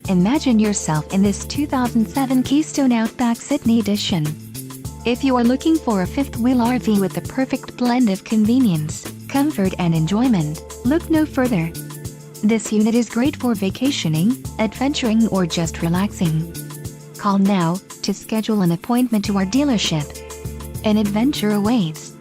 Imagine yourself in this 2007 Keystone Outback Sydney Edition. If you are looking for a fifth-wheel RV with the perfect blend of convenience, comfort and enjoyment, look no further. This unit is great for vacationing, adventuring or just relaxing. Call now to schedule an appointment to our dealership. An adventure awaits.